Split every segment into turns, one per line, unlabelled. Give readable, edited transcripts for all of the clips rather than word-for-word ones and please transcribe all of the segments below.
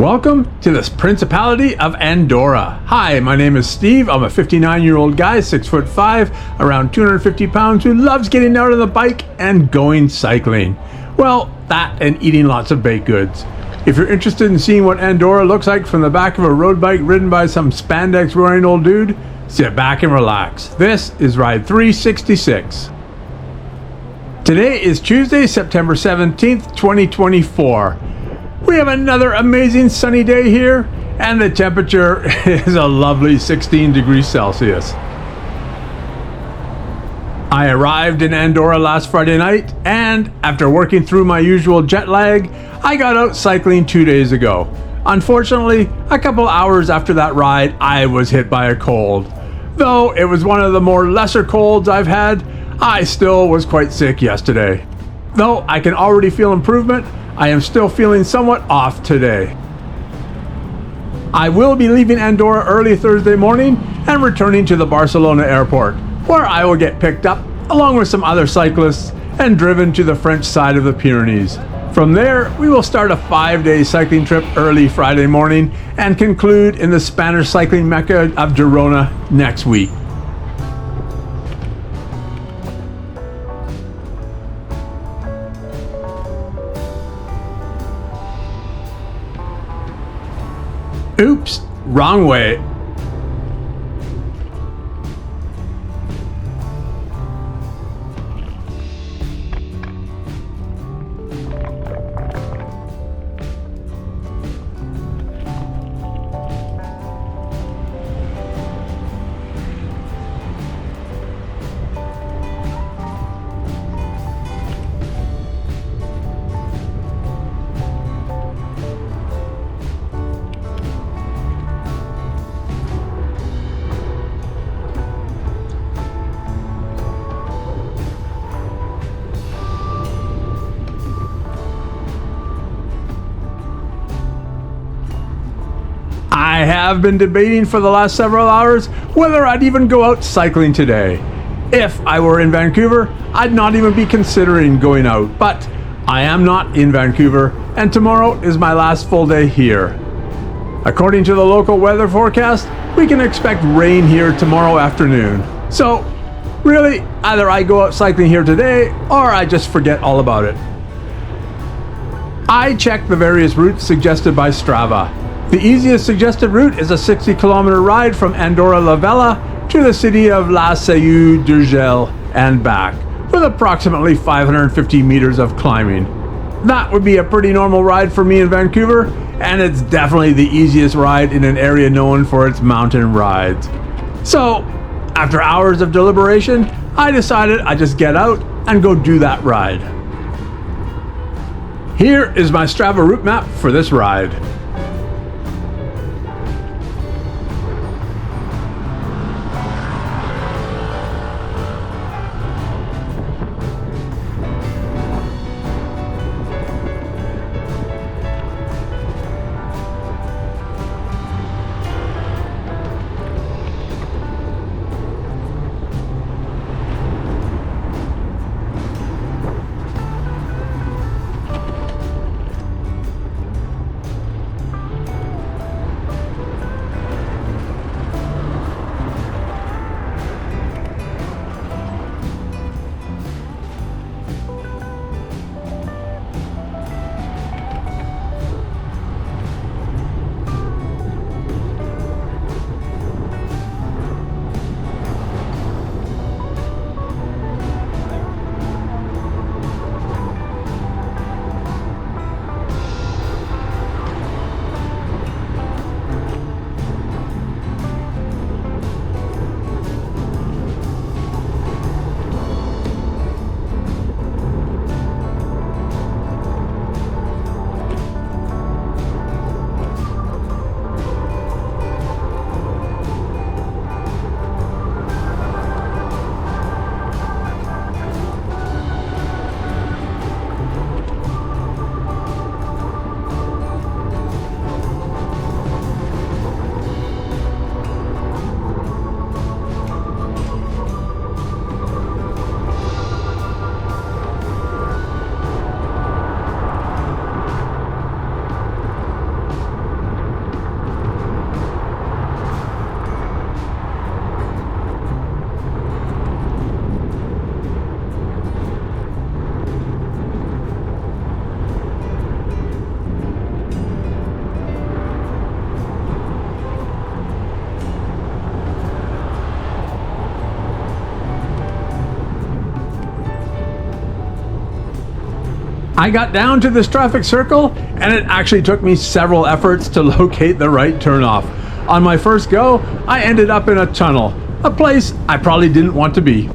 Welcome to this Principality of Andorra. Hi, my name is Steve. I'm a 59-year-old guy, 6'5", around 250 pounds, who loves getting out on the bike and going cycling. Well, that and eating lots of baked goods. If you're interested in seeing what Andorra looks like from the back of a road bike ridden by some spandex-wearing old dude, sit back and relax. This is Ride 366. Today is Tuesday, September 17th, 2024. We have another amazing sunny day here, and the temperature is a lovely 16 degrees Celsius. I arrived in Andorra last Friday night, and after working through my usual jet lag, I got out cycling 2 days ago. Unfortunately, a couple hours after that ride, I was hit by a cold. Though it was one of the more lesser colds I've had, I still was quite sick yesterday. Though I can already feel improvement, I am still feeling somewhat off today. I will be leaving Andorra early Thursday morning and returning to the Barcelona airport, where I will get picked up along with some other cyclists and driven to the French side of the Pyrenees. From there, we will start a 5-day cycling trip early Friday morning and conclude in the Spanish cycling mecca of Girona next week. Oops, wrong way. I have been debating for the last several hours whether I'd even go out cycling today. If I were in Vancouver, I'd not even be considering going out, but I am not in Vancouver, and tomorrow is my last full day here. According to the local weather forecast, we can expect rain here tomorrow afternoon. So, really, either I go out cycling here today, or I just forget all about it. I checked the various routes suggested by Strava. The easiest suggested route is a 60-kilometer ride from Andorra la Vella to the city of La Seu d'Urgell and back, with approximately 550 meters of climbing. That would be a pretty normal ride for me in Vancouver, and it's definitely the easiest ride in an area known for its mountain rides. So, after hours of deliberation, I decided I'd just get out and go do that ride. Here is my Strava route map for this ride. I got down to this traffic circle, and it actually took me several efforts to locate the right turnoff. On my first go, I ended up in a tunnel, a place I probably didn't want to be.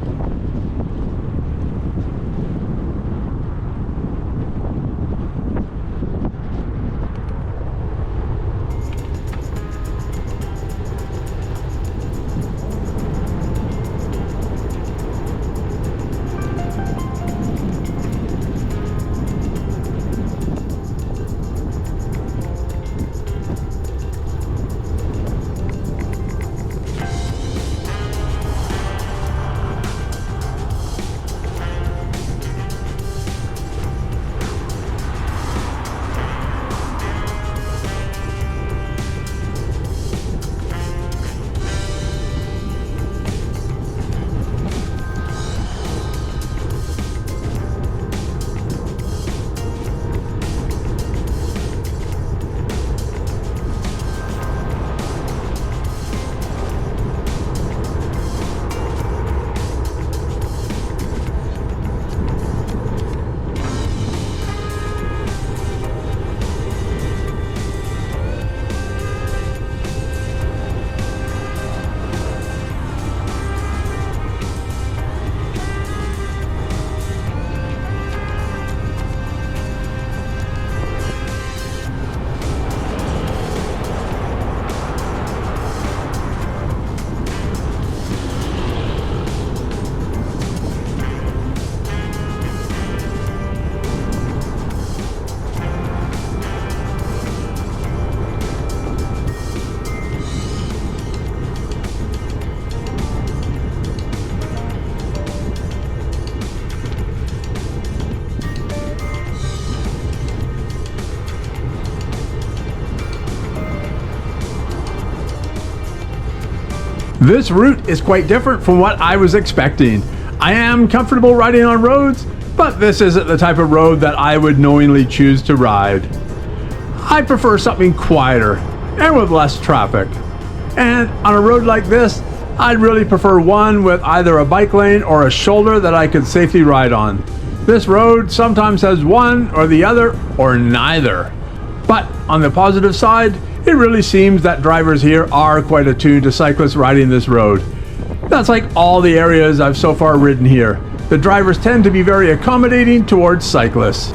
This route is quite different from what I was expecting. I am comfortable riding on roads, but this isn't the type of road that I would knowingly choose to ride. I prefer something quieter and with less traffic. And on a road like this, I'd really prefer one with either a bike lane or a shoulder that I could safely ride on. This road sometimes has one or the other or neither. But on the positive side, it really seems that drivers here are quite attuned to cyclists riding this road. That's like all the areas I've so far ridden here. The drivers tend to be very accommodating towards cyclists.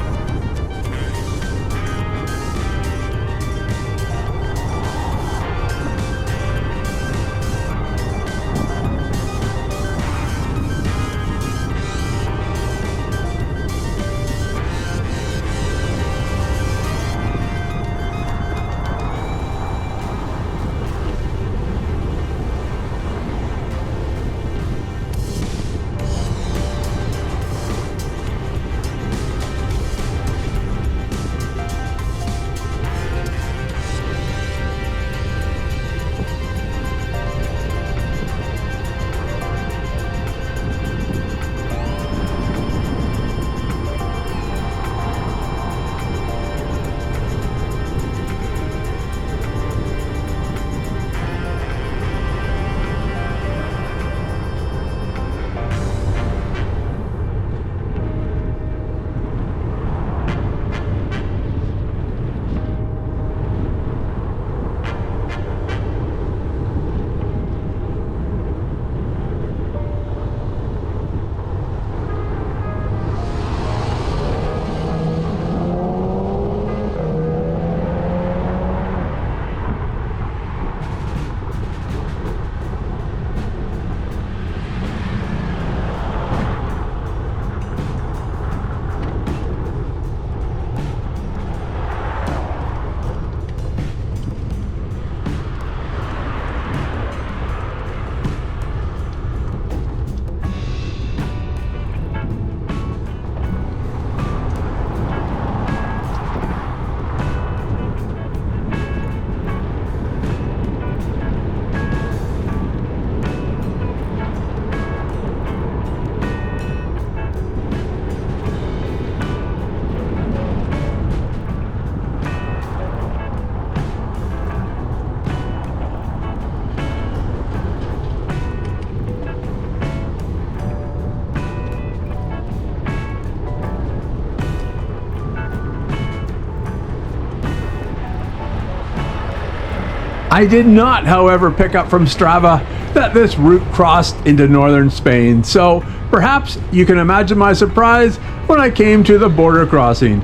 I did not, however, pick up from Strava that this route crossed into northern Spain, so perhaps you can imagine my surprise when I came to the border crossing.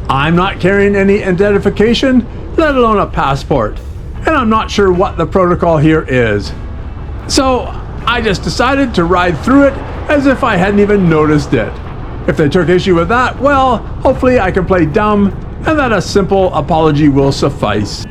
I'm not carrying any identification, let alone a passport, and I'm not sure what the protocol here is. So I just decided to ride through it as if I hadn't even noticed it. If they took issue with that, well, hopefully I can play dumb and that a simple apology will suffice.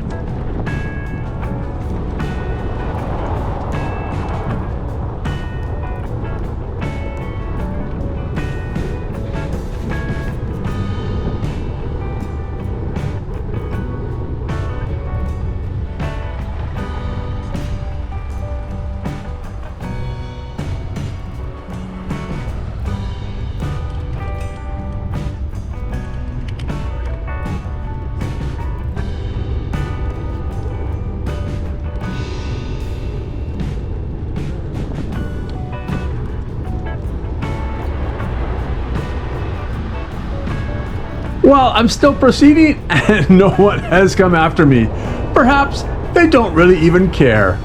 Well, I'm still proceeding and no one has come after me. Perhaps they don't really even care.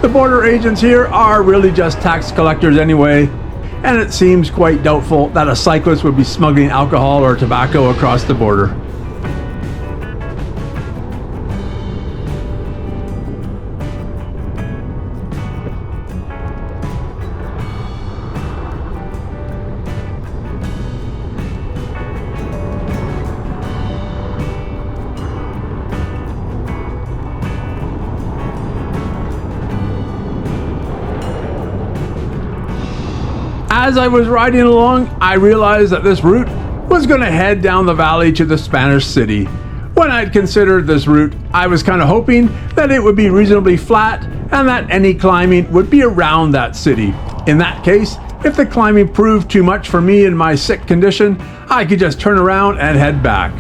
The border agents here are really just tax collectors anyway, and it seems quite doubtful that a cyclist would be smuggling alcohol or tobacco across the border. As I was riding along, I realized that this route was going to head down the valley to the Spanish city. When I'd considered this route, I was kind of hoping that it would be reasonably flat and that any climbing would be around that city. In that case, if the climbing proved too much for me in my sick condition, I could just turn around and head back.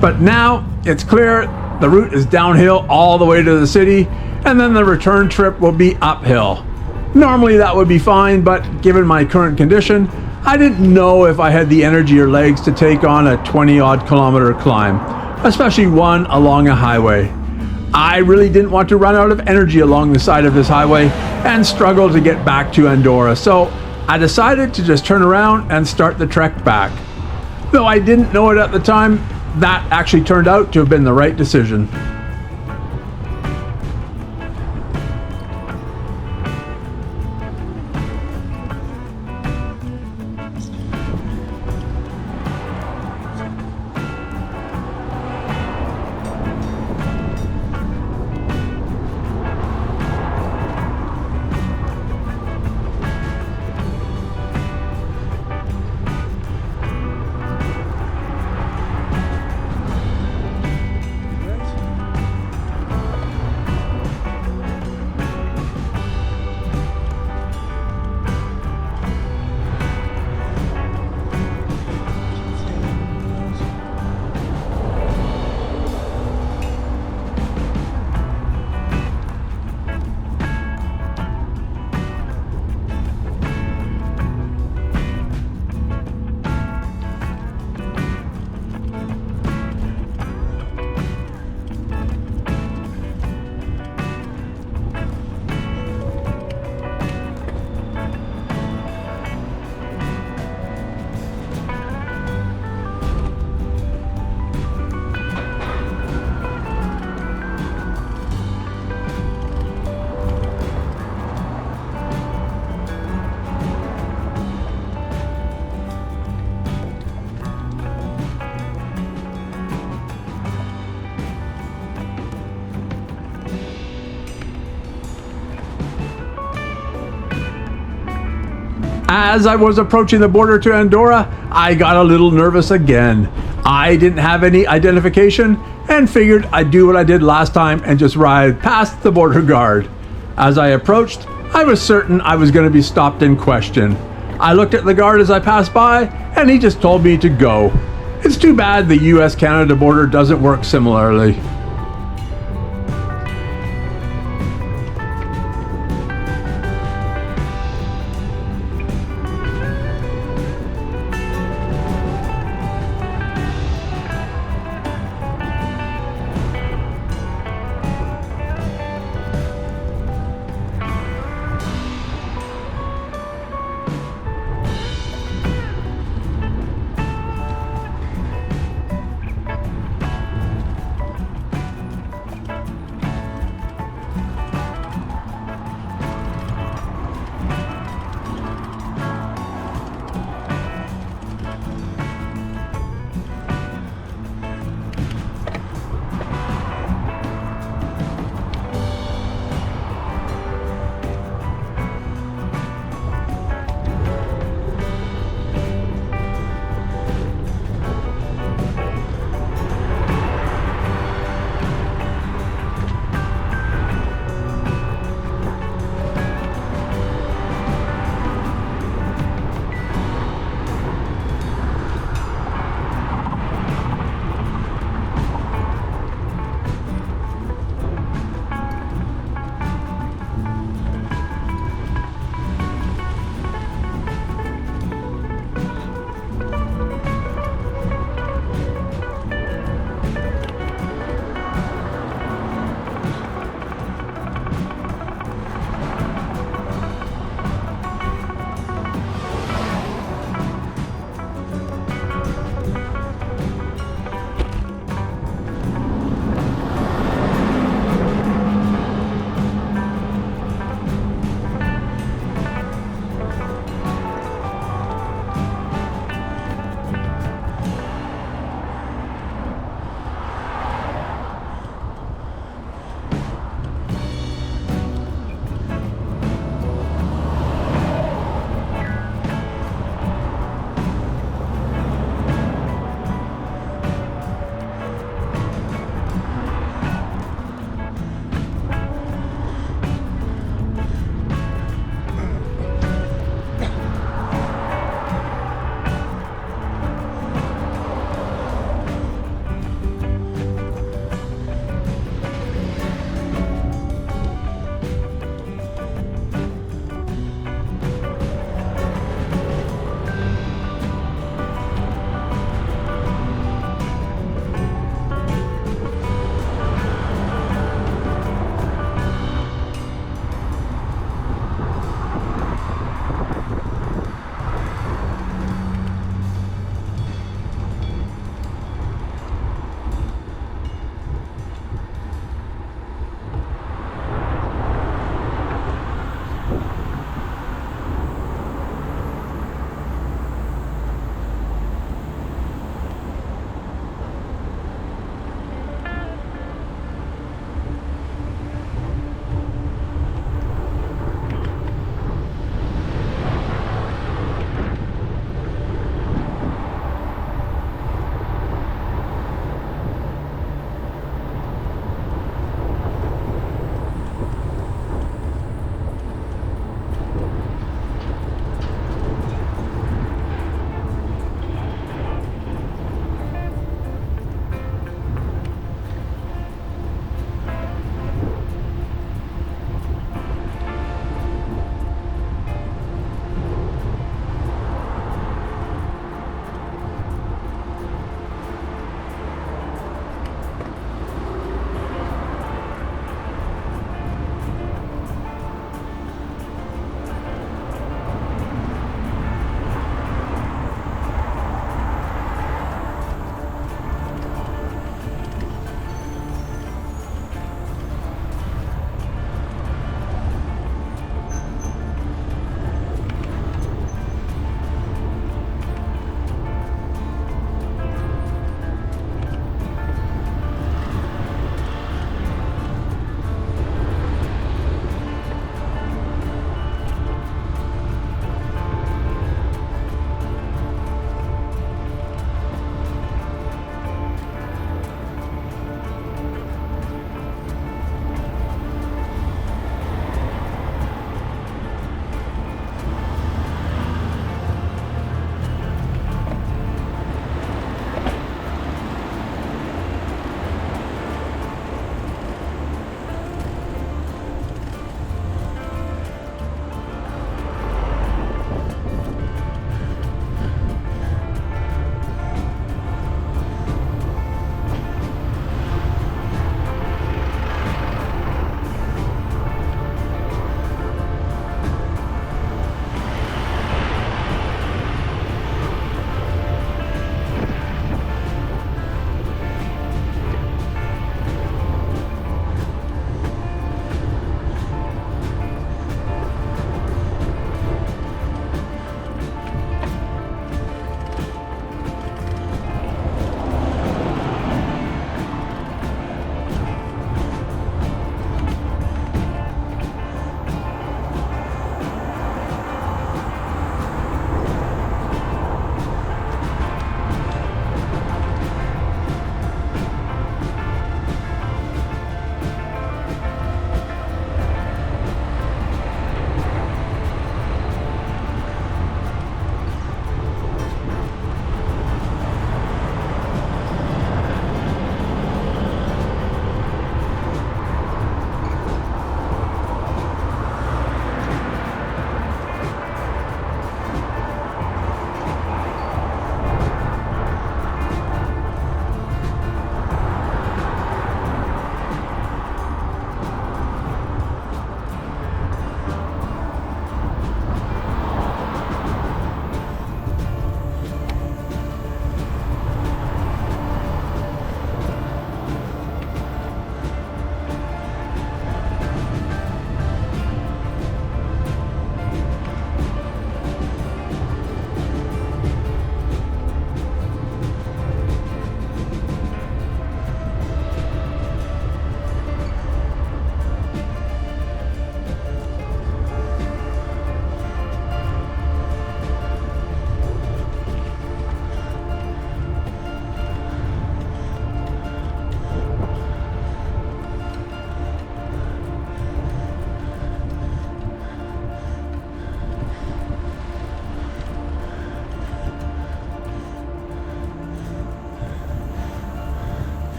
But now it's clear the route is downhill all the way to the city, and then the return trip will be uphill. Normally that would be fine, but given my current condition, I didn't know if I had the energy or legs to take on a 20-odd kilometer climb, especially one along a highway. I really didn't want to run out of energy along the side of this highway and struggle to get back to Andorra, so I decided to just turn around and start the trek back. Though I didn't know it at the time, that actually turned out to have been the right decision. As I was approaching the border to Andorra, I got a little nervous again. I didn't have any identification and figured I'd do what I did last time and just ride past the border guard. As I approached, I was certain I was going to be stopped and questioned. I looked at the guard as I passed by and he just told me to go. It's too bad the US-Canada border doesn't work similarly.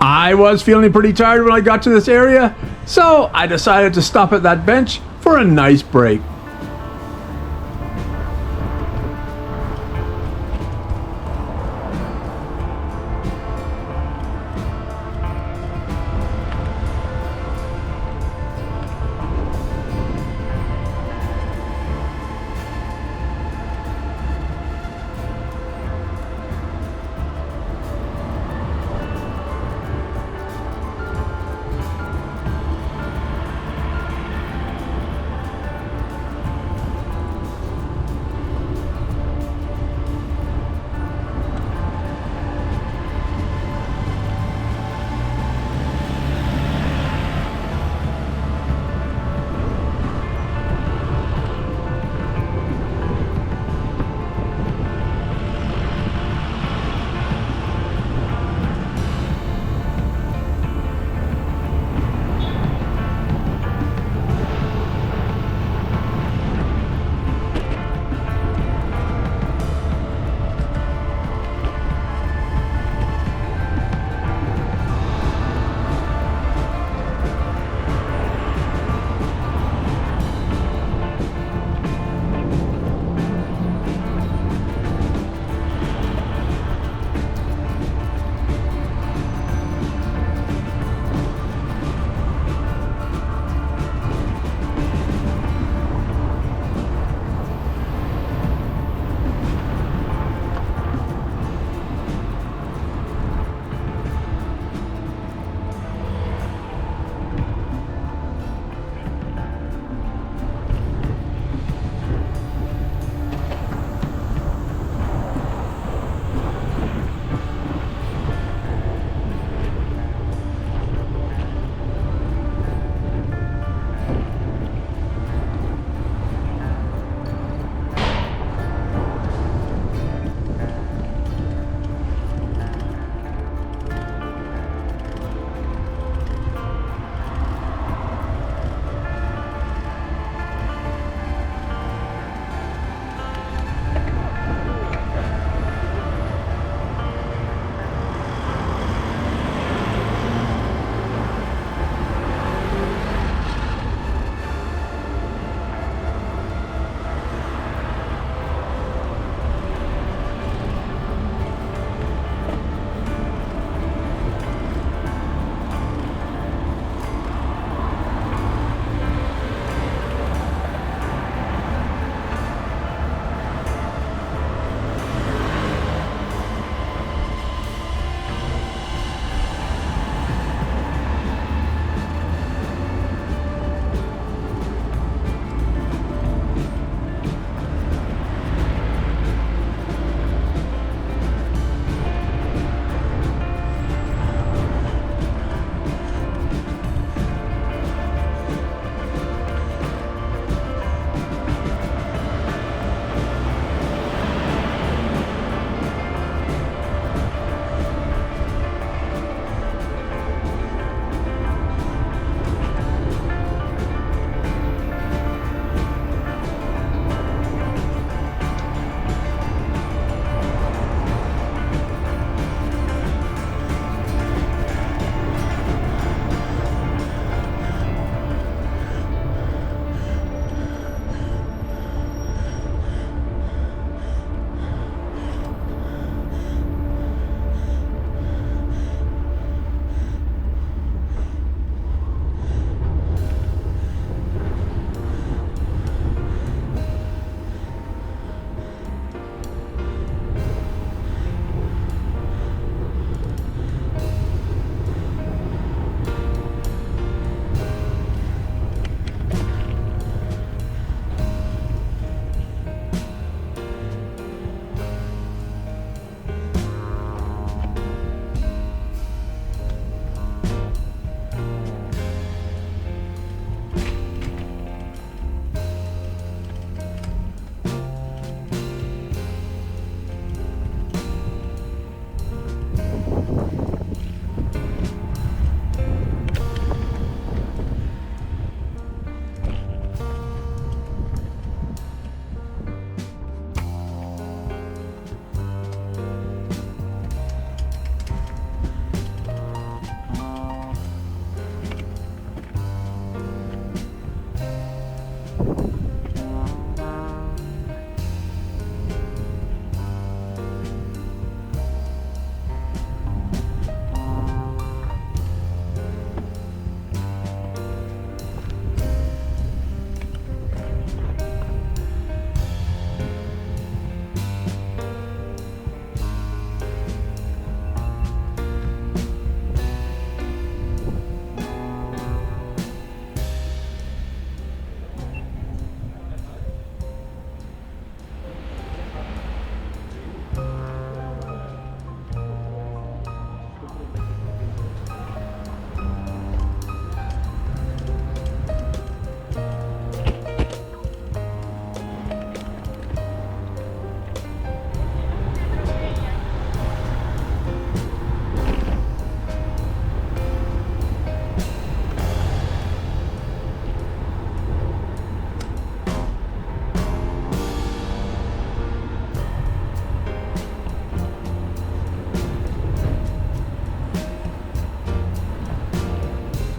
I was feeling pretty tired when I got to this area, so I decided to stop at that bench for a nice break.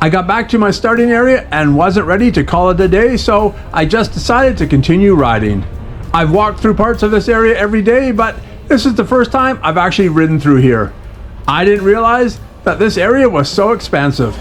I got back to my starting area and wasn't ready to call it a day, so I just decided to continue riding. I've walked through parts of this area every day, but this is the first time I've actually ridden through here. I didn't realize that this area was so expansive.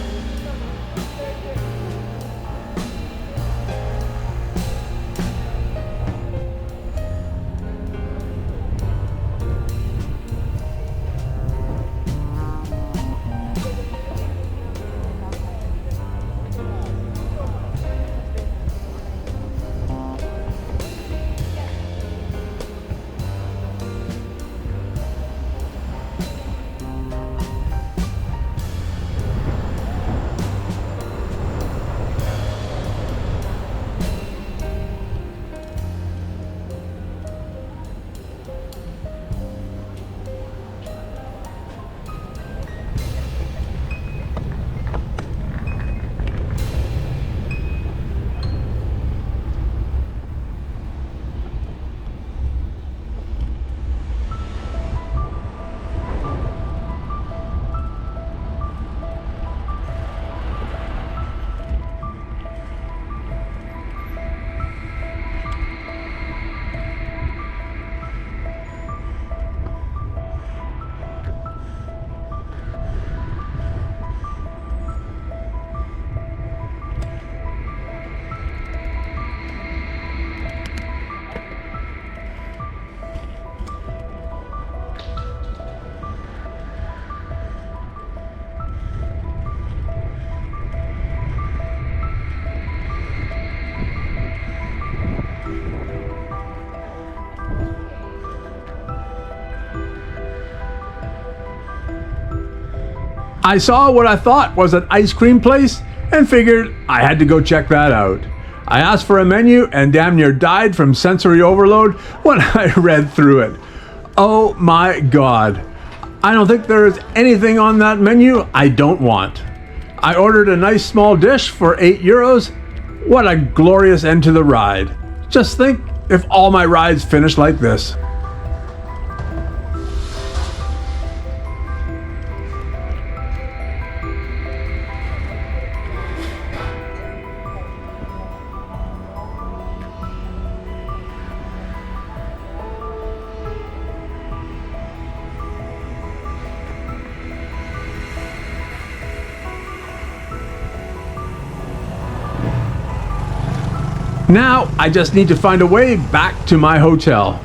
I saw what I thought was an ice cream place and figured I had to go check that out. I asked for a menu and damn near died from sensory overload when I read through it. Oh my god. I don't think there is anything on that menu I don't want. I ordered a nice small dish for €8. What a glorious end to the ride. Just think if all my rides finished like this. Now, I just need to find a way back to my hotel.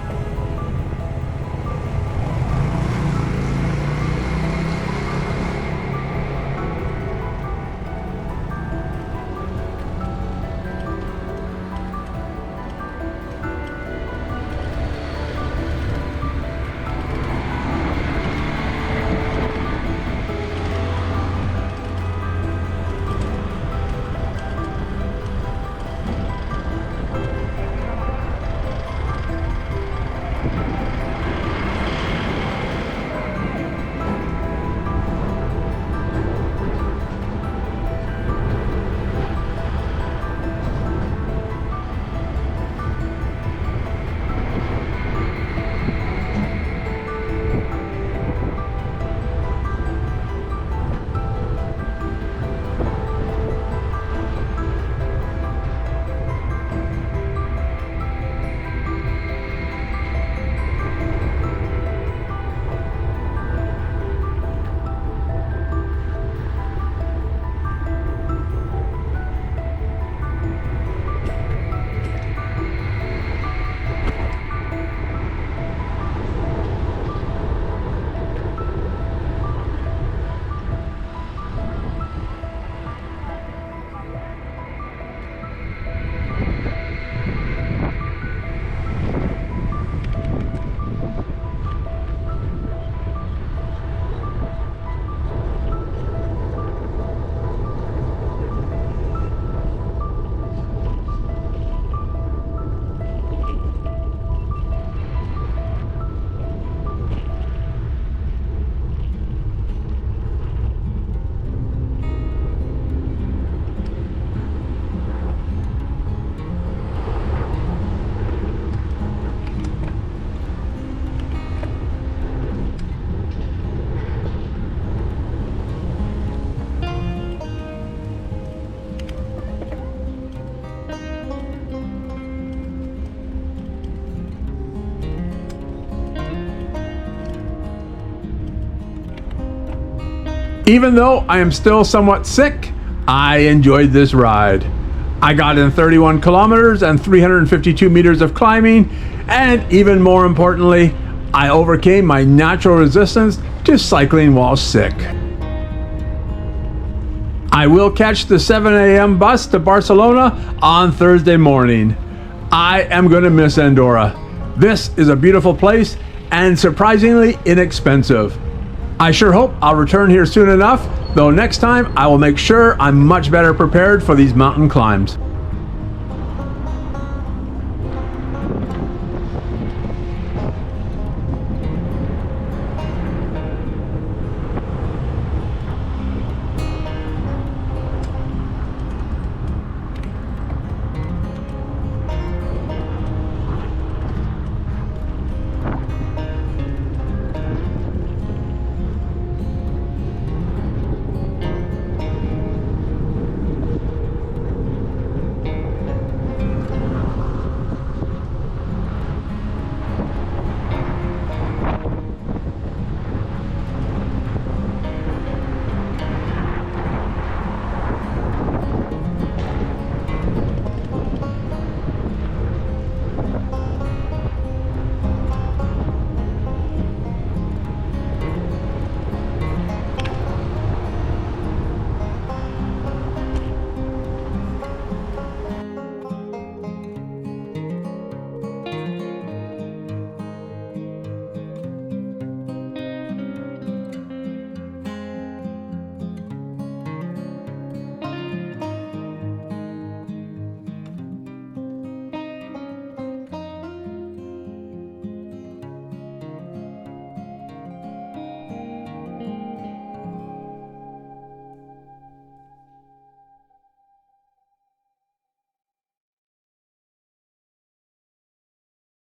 Even though I am still somewhat sick, I enjoyed this ride. I got in 31 kilometers and 352 meters of climbing, and even more importantly, I overcame my natural resistance to cycling while sick. I will catch the 7 a.m. bus to Barcelona on Thursday morning. I am going to miss Andorra. This is a beautiful place and surprisingly inexpensive. I sure hope I'll return here soon enough, though next time I will make sure I'm much better prepared for these mountain climbs.